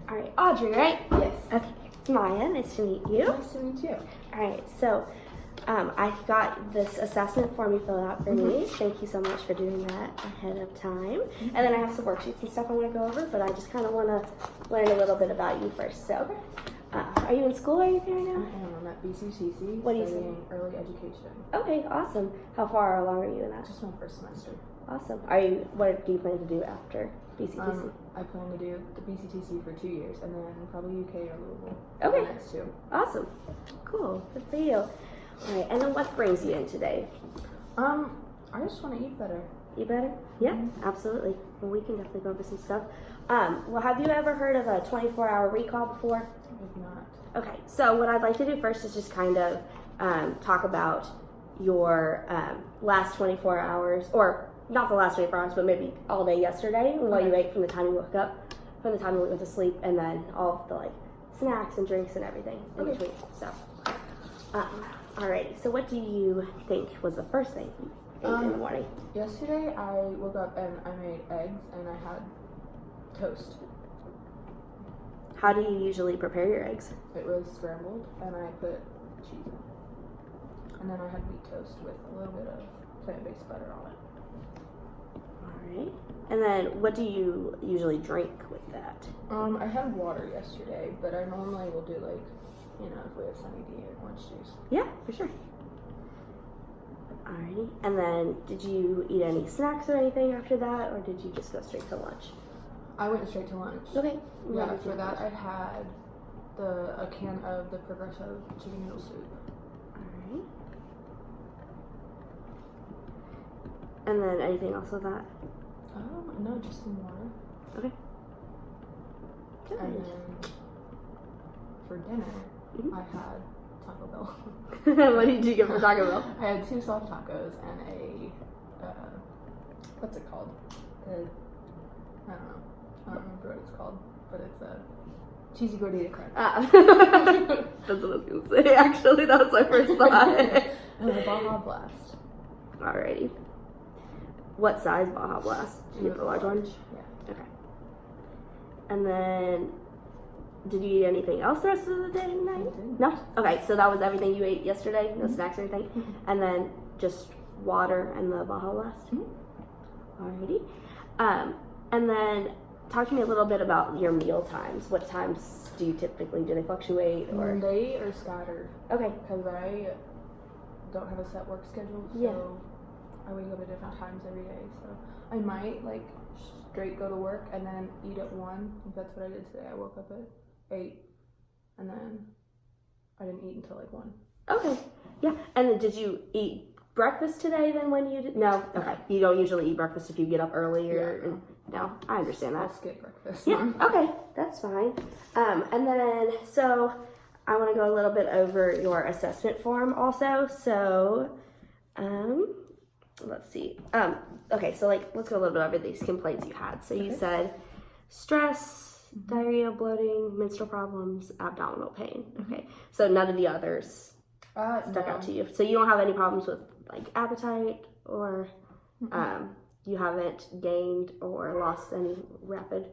All right, Audrey, right? Yes. Okay, it's Maya. Nice to meet you. Nice to meet you. All right, so I got this assessment form you filled out for me. Thank you so much for doing that ahead of time. And then I have some worksheets and stuff I want to go over, but I just kind of want to learn a little bit about you first. So, are you in school or anything right now? I am. I'm at BCTC What are you studying early education. Okay, awesome. How far along are you in that? Just my first semester. Awesome. What do you plan to do after BCTC? I plan to do the BCTC for 2 years and then probably UK or Louisville for Okay. the next 2. Awesome. Cool. Good for you. All right, and then what brings you in today? I just want to eat better. Eat better? Yeah, absolutely. Well, we can definitely go over some stuff. Well, have you ever heard of a 24-hour recall before? If not. Okay, so what I'd like to do first is just kind of talk about your last 24 hours, or not the last 24 hours, but maybe all day yesterday, and what you ate from the time you woke up, from the time you went to sleep, and then all of the like snacks and drinks and everything in between. So, alrighty. So, what do you think was the first thing you ate in the morning? Yesterday I woke up and I made eggs and I had toast. How do you usually prepare your eggs? It was scrambled and I put cheese in it. And then I had wheat toast with a little bit of plant-based butter on it. Alright. And then what do you usually drink with that? I had water yesterday, but I normally will do like, if we have Sunny D or orange juice. Yeah, for sure. Alrighty. And then did you eat any snacks or anything after that, or did you just go straight to lunch? I went straight to lunch. Okay. Yeah, after that I had a can of the Progresso chicken noodle soup. Alright. And then anything else with that? No, just some water. Okay. Good. And then for dinner, I had Taco Bell. What did you get for Taco Bell? I had 2 soft tacos and a, what's it called? I don't know. I don't remember what it's called, but it's a cheesy gordita crunch. That's what I was going to say. Actually, that was my first thought. And a Baja Blast. Alrighty. What size Baja Blast? Did you get the large one? Yeah. Okay. And then, did you eat anything else the rest of the day and night? I didn't. No? Okay, so that was everything you ate yesterday? No snacks or anything? And then just water and the Baja Blast? Alrighty. And then, talk to me a little bit about your meal times. What times do they fluctuate? Or They are scattered. Okay. Because I don't have a set work schedule, so I wake up at different times every day. So I might straight go to work and then eat at 1. I think that's what I did today. I woke up at 8 and then I didn't eat until 1. Okay. Yeah. And then did you eat breakfast today then when you did? No? Okay. You don't usually eat breakfast if you get up early or... No, I understand that. I'll skip breakfast. Yeah, okay, that's fine. And then, so I want to go a little bit over your assessment form also. So, let's see. Okay, so let's go a little bit over these complaints you had. So you said stress, diarrhea, bloating, menstrual problems, abdominal pain. Okay, so none of the others stuck out to you. So you don't have any problems with appetite or you haven't gained or lost any rapid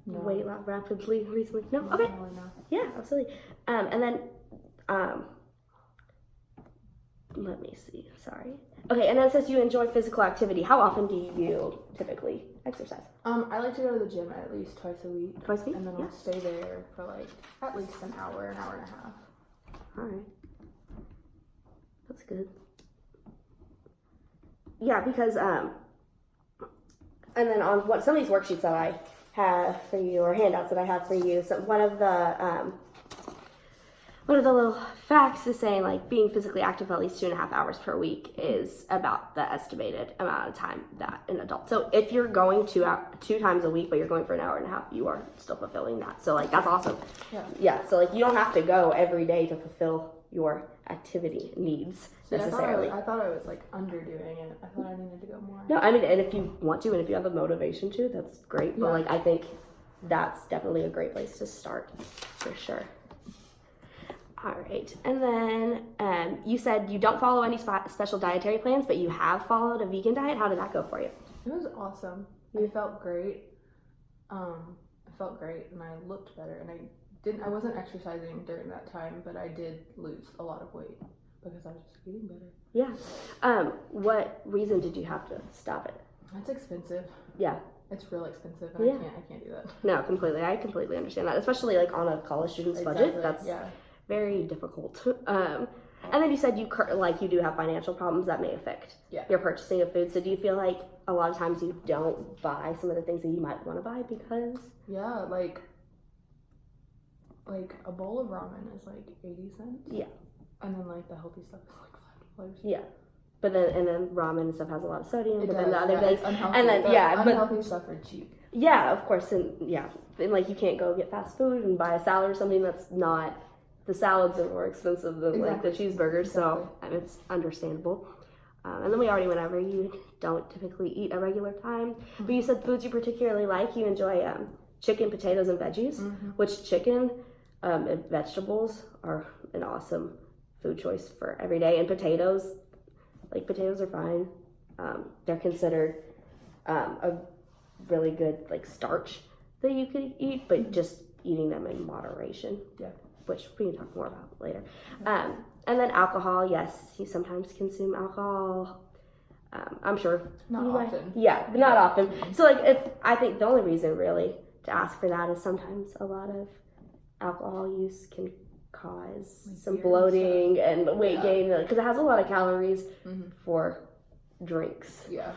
weight rapidly recently? No? Okay. No. Yeah, absolutely. And then, let me see. Sorry. Okay, and then it says you enjoy physical activity. How often do you typically exercise? I like to go to the gym at least twice a week. Twice a week? And then I'll stay there for at least an hour and a half. All right. That's good. Yeah, because, and then on some of these worksheets that I have for you, or handouts that I have for you, so one of the little facts is saying being physically active for at least 2.5 hours per week is about the estimated amount of time that an adult. So if you're going 2 times a week, but you're going for an hour and a half, you are still fulfilling that. So that's awesome. Yeah. So you don't have to go every day to fulfill your activity needs necessarily. I thought I was underdoing it. I thought I needed to go more. No, I mean, and if you want to, and if you have the motivation to, that's great. But I think that's definitely a great place to start for sure. All right, and then you said you don't follow any special dietary plans, but you have followed a vegan diet. How did that go for you? It was awesome. I felt great. I felt great and I looked better, and I wasn't exercising during that time, but I did lose a lot of weight because I was just eating better. Yeah. What reason did you have to stop it? It's expensive. Yeah. It's real expensive, and I can't do that. No, completely. I completely understand that, especially like on a college student's budget. That's very difficult. And then you said you do have financial problems that may affect your purchasing of food. So do you feel like a lot of times you don't buy some of the things that you might want to buy because? Yeah, like a bowl of ramen is like 80 cents. Yeah. And then like the healthy stuff is like $5. Yeah. But then ramen and stuff has a lot of sodium. But then the other things, and then unhealthy stuff are cheap. Yeah, of course, and like you can't go get fast food and buy a salad or something that's not. The salads are more expensive than like the cheeseburgers, so it's understandable. And then we already went over, you don't typically eat a regular time, but you said foods you particularly like. You enjoy chicken, potatoes, and veggies, which chicken and vegetables are an awesome food choice for every day. And potatoes are fine. They're considered a really good like starch that you could eat, but just eating them in moderation. Yeah. Which we can talk more about later. And then alcohol, yes, you sometimes consume alcohol. I'm sure. Not often. But not often. So I think the only reason really to ask for that is sometimes a lot of alcohol use can cause some bloating and weight gain because it has a lot of calories for drinks. Yeah.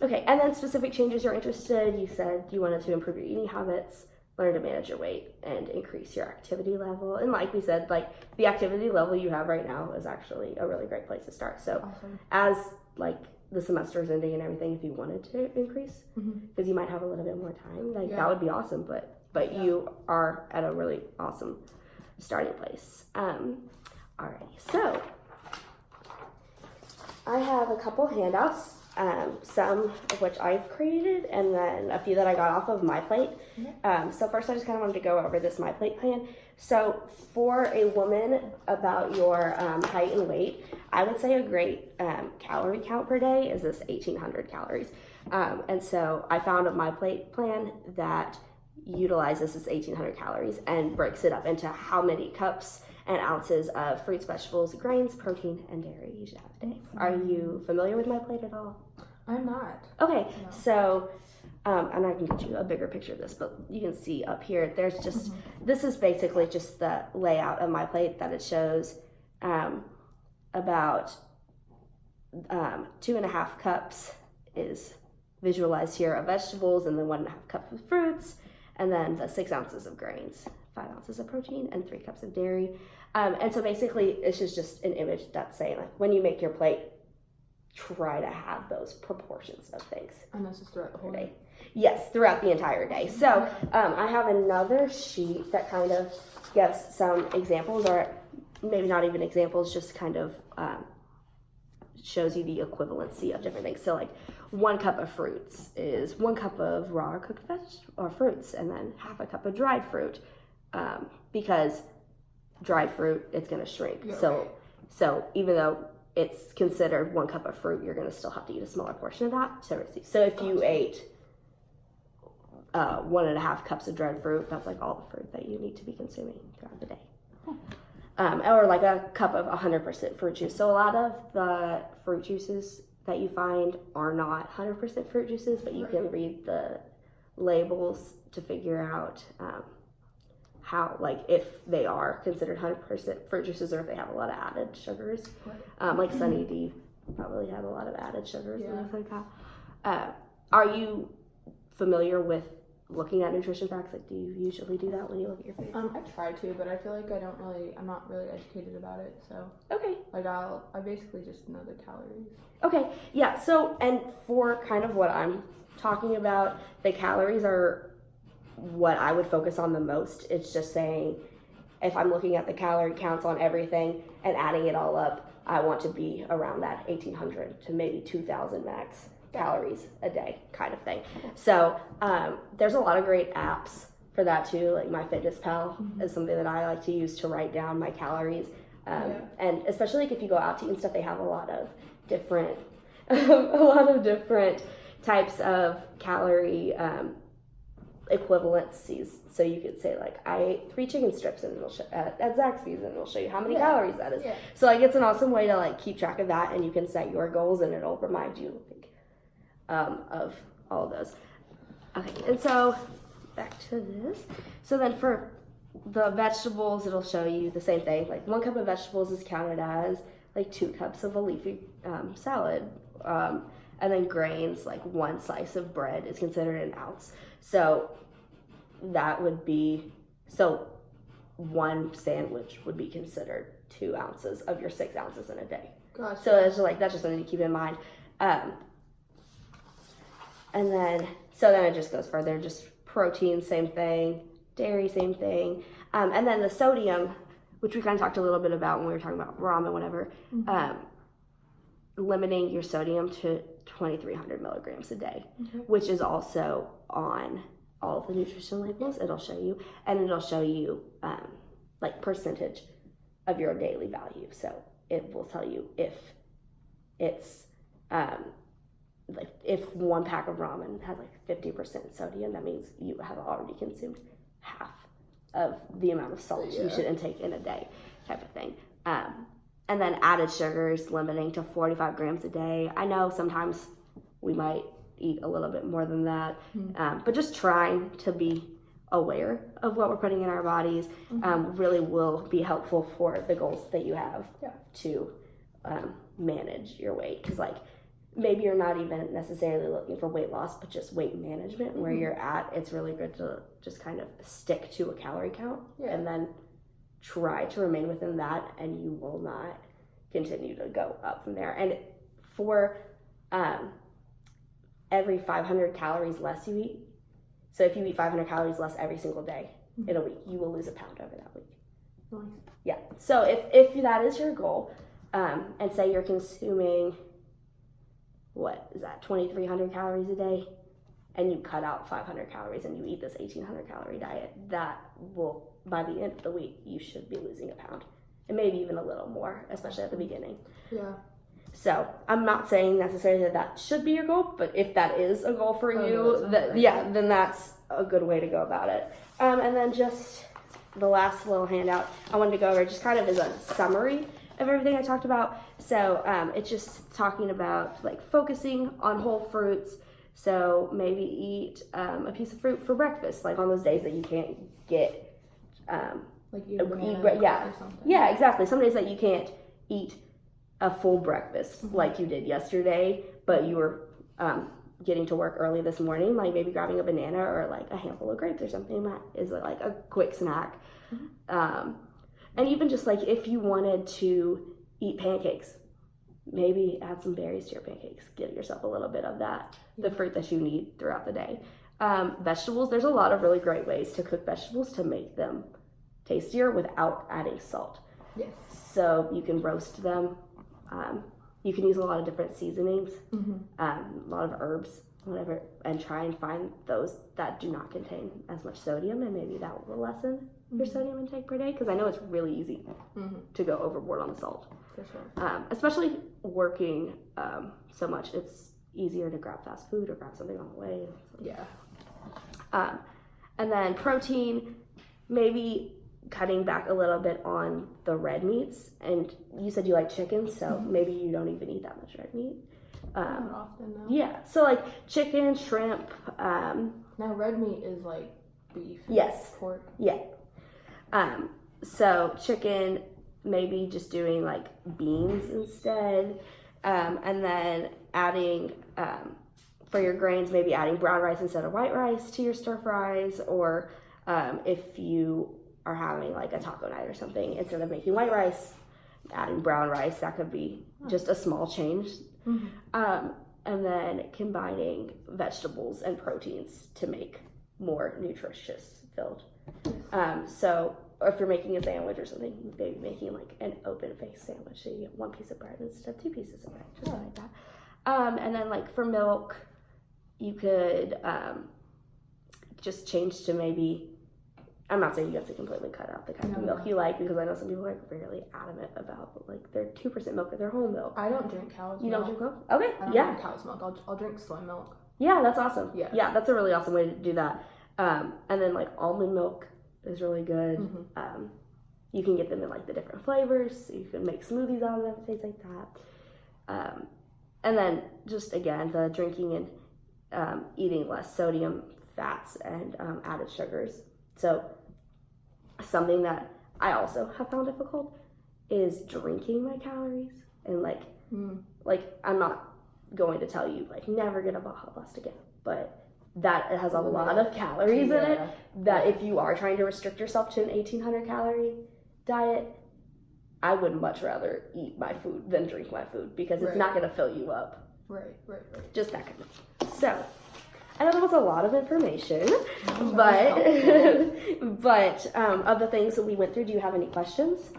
Okay, and then specific changes you're interested. You said you wanted to improve your eating habits, learn to manage your weight, and increase your activity level. And like we said, like the activity level you have right now is actually a really great place to start. So as like the semester is ending and everything, if you wanted to increase, because you might have a little bit more time, like that would be awesome. But you are at a really awesome starting place. Alrighty, so I have a couple handouts. Some of which I've created, and then a few that I got off of My Plate. So first I just kind of wanted to go over this My Plate plan. So for a woman about your height and weight, I would say a great calorie count per day is this 1,800 calories. And so I found a My Plate plan that utilizes this 1,800 calories and breaks it up into how many cups and ounces of fruits, vegetables, grains, protein, and dairy you should have a day. Are you familiar with My Plate at all? I'm not. Okay, so, and I can get you a bigger picture of this, but you can see up here, there's just, this is basically just the layout of My Plate that it shows about 2.5 cups is visualized here of vegetables, and then 1.5 cups of fruits, and then the 6 ounces of grains, 5 ounces of protein, and 3 cups of dairy. And so basically it's just an image that's saying like when you make your plate, try to have those proportions of things. And this is throughout the whole day? Yes, throughout the entire day. So I have another sheet that kind of gives some examples, or maybe not even examples, just kind of shows you the equivalency of different things. So like 1 cup of fruits is 1 cup of raw or cooked fruits, and then half a cup of dried fruit, because dried fruit, it's going to shrink. So even though it's considered 1 cup of fruit, you're going to still have to eat a smaller portion of that to receive. So if you ate 1.5 cups of dried fruit, that's like all the fruit that you need to be consuming throughout the day. Or like a cup of 100% fruit juice. So a lot of the fruit juices that you find are not 100% fruit juices, but you can read the labels to figure out how, like, if they are considered 100% fruit juices or if they have a lot of added sugars. Like Sunny D probably have a lot of added sugars and things like that. Are you familiar with looking at nutrition facts? Like, do you usually do that when you look at your food? I try to, but I feel like I'm not really educated about it, so. Okay. Like, I basically just know the calories. Okay, yeah, so, and for kind of what I'm talking about, the calories are what I would focus on the most. It's just saying, if I'm looking at the calorie counts on everything and adding it all up, I want to be around that 1,800 to maybe 2,000 max calories a day kind of thing. So there's a lot of great apps for that too. Like MyFitnessPal is something that I like to use to write down my calories. And especially like if you go out to eat and stuff, they have a lot of different types of calorie equivalencies. So you could say like, I ate 3 chicken strips and it'll show at Zaxby's and it'll show you how many calories that is. Yeah. So like it's an awesome way to like keep track of that, and you can set your goals and it'll remind you of all of those. Okay, and so back to this. So then for the vegetables, it'll show you the same thing. Like 1 cup of vegetables is counted as like 2 cups of a leafy salad. And then grains, like 1 slice of bread is considered an ounce. So that would be, 1 sandwich would be considered 2 ounces of your 6 ounces in a day. Gotcha. So it's like, that's just something to keep in mind. And then it just goes further, just protein, same thing, dairy, same thing. And then the sodium, which we kind of talked a little bit about when we were talking about ramen, whatever, limiting your sodium to 2,300 milligrams a day, which is also on all of the nutrition labels. It'll show you, and it'll show you like percentage of your daily value. So it will tell you if it's like if 1 pack of ramen has like 50% sodium, that means you have already consumed half of the amount of salt you should intake in a day, type of thing. And then added sugars, limiting to 45 grams a day. I know sometimes we might eat a little bit more than that, but just trying to be aware of what we're putting in our bodies really will be helpful for the goals that you have to manage your weight. Because like maybe you're not even necessarily looking for weight loss, but just weight management. Where you're at, it's really good to just kind of stick to a calorie count and then try to remain within that, and you will not continue to go up from there. And for every 500 calories less you eat, so if you eat 500 calories less every single day in a week, you will lose a pound over that week. Nice. Yeah. So if that is your goal, and say you're consuming, what is that, 2,300 calories a day, and you cut out 500 calories and you eat this 1,800 calorie diet, that will, by the end of the week, you should be losing a pound, and maybe even a little more, especially at the beginning. Yeah. So I'm not saying necessarily that should be your goal, but if that is a goal for you, then that's a good way to go about it. And then just the last little handout I wanted to go over just kind of is a summary of everything I talked about. So it's just talking about like focusing on whole fruits. So maybe eat a piece of fruit for breakfast, like on those days that you can't get like eat a banana or something. Yeah, exactly. Some days that you can't eat a full breakfast like you did yesterday, but you were getting to work early this morning, like maybe grabbing a banana or like a handful of grapes or something that is like a quick snack. And even just like if you wanted to eat pancakes, maybe add some berries to your pancakes. Give yourself a little bit of that, the fruit that you need throughout the day. Vegetables, there's a lot of really great ways to cook vegetables to make them tastier without adding salt. Yes. So you can roast them. You can use a lot of different seasonings, a lot of herbs, whatever, and try and find those that do not contain as much sodium, and maybe that will lessen your sodium intake per day, because I know it's really easy to go overboard on the salt. For sure. Especially working so much, it's easier to grab fast food or grab something on the way. And then protein, maybe cutting back a little bit on the red meats. And you said you like chicken, so maybe you don't even eat that much red meat. Not often, though. Yeah, so like chicken, shrimp. Now red meat is like beef. Yes. Pork. Yeah. So chicken, maybe just doing like beans instead. And then adding, for your grains, maybe adding brown rice instead of white rice to your stir fries. Or if you are having like a taco night or something, instead of making white rice, adding brown rice, that could be just a small change. And then combining vegetables and proteins to make more nutritious filled. So if you're making a sandwich or something, maybe making like an open face sandwich, so you get 1 piece of bread instead of 2 pieces of bread, just like that. And then like for milk, you could just change to maybe, I'm not saying you have to completely cut out the kind of milk you like, because I know some people are really adamant about like their 2% milk or their whole milk. I don't drink cow's milk. You don't drink milk? Okay, I don't drink cow's milk. I'll drink soy milk. Yeah, that's awesome. Yeah, that's a really awesome way to do that. And then like almond milk is really good. You can get them in like the different flavors. So you can make smoothies out of them, things like that. And then just again, the drinking and eating less sodium, fats, and added sugars. So something that I also have found difficult is drinking my calories. And like I'm not going to tell you like never get a Baja Blast again, but that it has a lot of calories in it, that if you are trying to restrict yourself to an 1,800 calorie diet, I would much rather eat my food than drink my food, because it's not going to fill you up. Right. Just that kind of. So, I know that was a lot of information, but of the things that we went through, do you have any questions?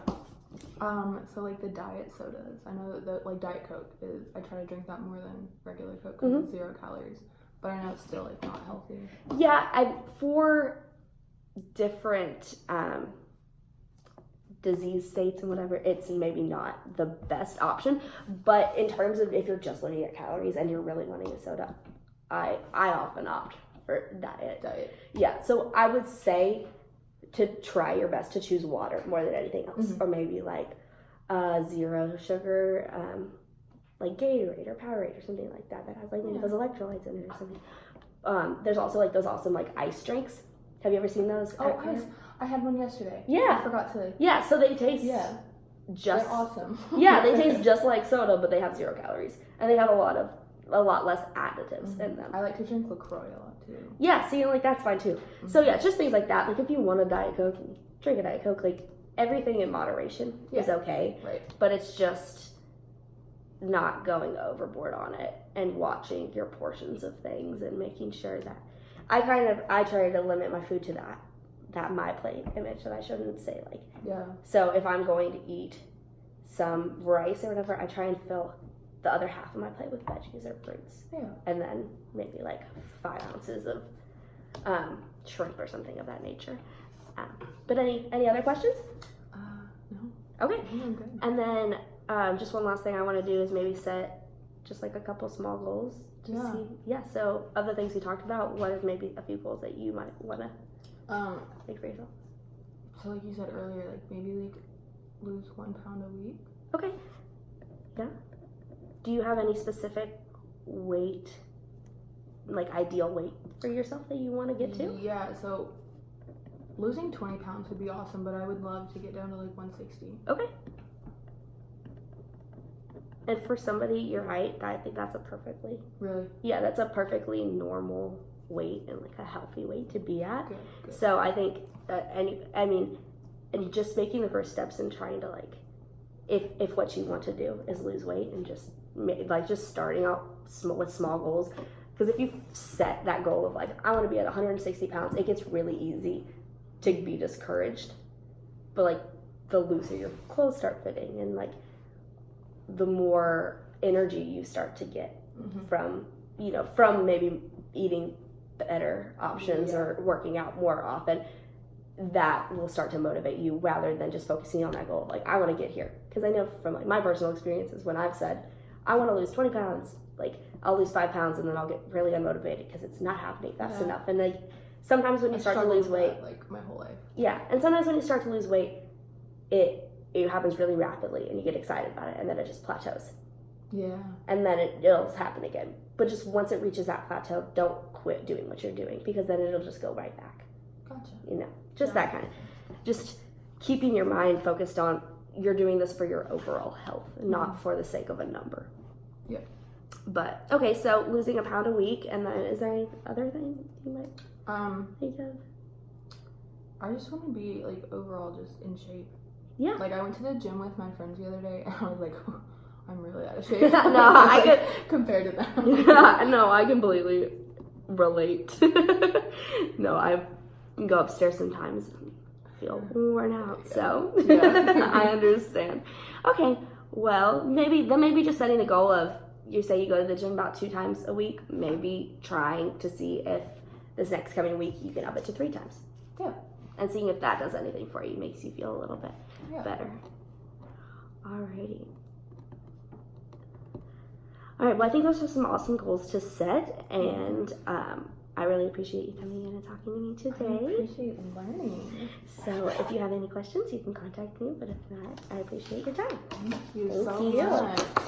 So like the diet sodas, I know that like Diet Coke is, I try to drink that more than regular Coke because it's 0 calories, but I know it's still like not healthy. Yeah, for different disease states and whatever, it's maybe not the best option, but in terms of if you're just looking at calories and you're really wanting a soda, I often opt for diet. Yeah, so I would say to try your best to choose water more than anything else, or maybe like 0 sugar, like Gatorade or Powerade or something like that has like maybe those electrolytes in it or something. There's also like those awesome like ice drinks. Have you ever seen those? Oh, I had one yesterday. Yeah. I forgot to. Yeah, so they taste just they're awesome. Yeah, they taste just like soda, but they have 0 calories, and they have a lot less additives in them. I like to drink LaCroix a lot too. Yeah, see, like that's fine too. So yeah, it's just things like that. Like if you want a Diet Coke, drink a Diet Coke. Like everything in moderation is okay. Right. But it's just not going overboard on it and watching your portions of things and making sure that I try to limit my food to that my plate image that I shouldn't say like. Yeah. So if I'm going to eat some rice or whatever, I try and fill the other half of my plate with veggies or fruits. Yeah. And then maybe like 5 ounces of shrimp or something of that nature. But any other questions? No. Okay. I'm good. And then just one last thing I want to do is maybe set just like a couple small goals to see. Yeah. So of the things we talked about, what is maybe a few goals that you might want to make for yourself? So like you said earlier, like maybe like lose 1 pound a week. Okay. Yeah. Do you have any specific weight, like ideal weight for yourself that you want to get to? Yeah, so losing 20 pounds would be awesome, but I would love to get down to like 160. Okay. And for somebody your height, I think that's a perfectly... Really? Yeah, that's a perfectly normal weight and like a healthy weight to be at. Good. So I think, and just making the first steps and trying to like, if what you want to do is lose weight and just starting out with small goals, because if you set that goal of like I want to be at 160 pounds, it gets really easy to be discouraged. But like the looser your clothes start fitting, and like the more energy you start to get from maybe eating better options or working out more often, that will start to motivate you rather than just focusing on that goal. Like I want to get here, because I know from like my personal experiences when I've said I want to lose 20 pounds, like I'll lose 5 pounds and then I'll get really unmotivated because it's not happening fast enough. And like sometimes when you start to lose weight, like my whole life. Yeah, and sometimes when you start to lose weight, it happens really rapidly and you get excited about it, and then it just plateaus. Yeah. And then it'll happen again. But just once it reaches that plateau, don't quit doing what you're doing, because then it'll just go right back. Gotcha. Just that kind of, just keeping your mind focused on you're doing this for your overall health, not for the sake of a number. Yeah. But okay, so losing 1 pound a week, and then is there any other thing you might think of? I just want to be like overall just in shape. Yeah. Like I went to the gym with my friends the other day, and I was like, I'm really out of shape. No, I could compared to them. Yeah, no, I completely relate. No, I go upstairs sometimes and feel worn out, so I understand. Okay, well, maybe just setting the goal of, you say you go to the gym about 2 times a week, maybe trying to see if this next coming week you can up it to 3 times. Yeah. And seeing if that does anything for you, makes you feel a little bit better. Alrighty. All right, well, I think those are some awesome goals to set, and I really appreciate you coming in and talking to me today. I appreciate learning. So if you have any questions, you can contact me. But if not, I appreciate your time. Thank you Thank so you. much.